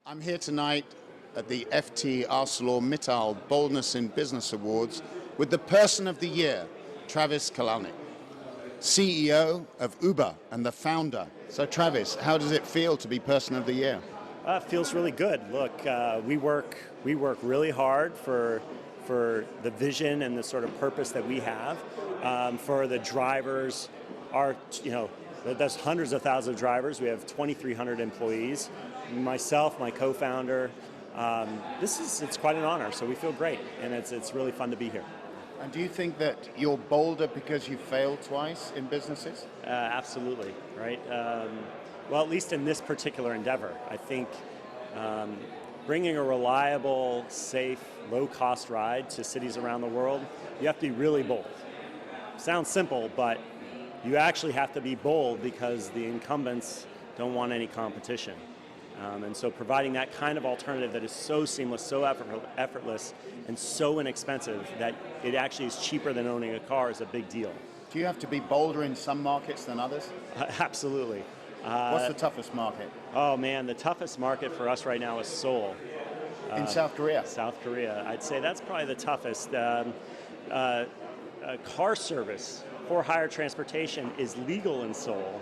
I'm here tonight at the FT ArcelorMittal Boldness in Business Awards with the Person of the Year, Travis Kalanick, CEO of Uber and the founder. So Travis, how does it feel to be Person of the Year? It feels really good. Look, we work really hard for the vision and the sort of purpose that we have. For the drivers, there's hundreds of thousands of drivers. We have 2,300 employees. Myself, my co-founder. It's quite an honor. So we feel great, and it's really fun to be here. And do you think that you're bolder because you failed twice in businesses? Absolutely, right? Well, at least in this particular endeavor, I think bringing a reliable, safe, low-cost ride to cities around the world, you have to be really bold. Sounds simple, but you actually have to be bold because the incumbents don't want any competition. And so providing that kind of alternative that is so seamless, so effortless, and so inexpensive that it actually is cheaper than owning a car is a big deal. Do you have to be bolder in some markets than others? Absolutely. What's the toughest market? Oh man, the toughest market for us right now is Seoul. In South Korea? South Korea. I'd say that's probably the toughest. Car service for hire transportation is legal in Seoul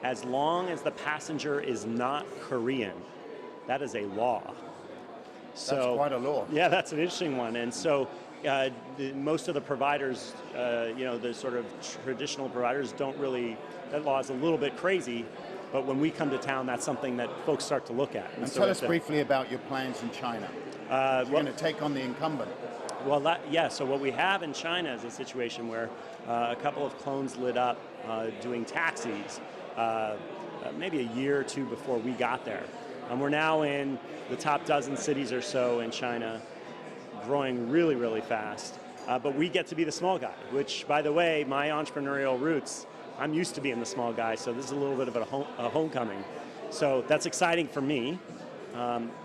as long as the passenger is not Korean. That is a law. That's quite a law. Yeah, that's an interesting one. And so most of the providers, the sort of traditional providers don't really, that law is a little bit crazy, but when we come to town, that's something that folks start to look at. And so tell us briefly about your plans in China. You're going to take on the incumbent. Well, so what we have in China is a situation where a couple of clones lit up doing taxis maybe a year or two before we got there. We're now in the top dozen cities or so in China, growing really, really fast. But we get to be the small guy, which, by the way, my entrepreneurial roots, I'm used to being the small guy, so this is a little bit of a homecoming. So that's exciting for me,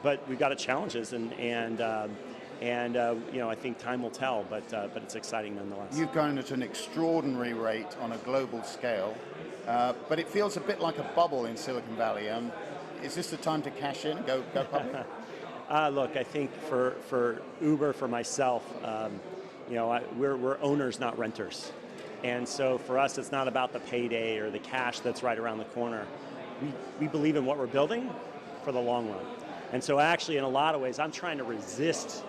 but we've got challenges, and I think time will tell, but it's exciting nonetheless. You've grown at an extraordinary rate on a global scale, but it feels a bit like a bubble in Silicon Valley. Is this the time to cash in and go public? Look, I think for Uber, for myself, we're owners, not renters. And so for us, it's not about the payday or the cash that's right around the corner. We believe in what we're building for the long run. And so actually, in a lot of ways, I'm trying to resist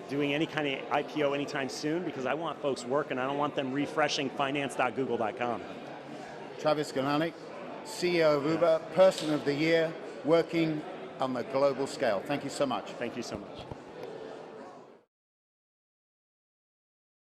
doing any kind of IPO anytime soon because I want folks working. I don't want them refreshing finance.google.com. Travis Kalanick, CEO of Uber, Person of the Year, working on a global scale. Thank you so much. Thank you so much.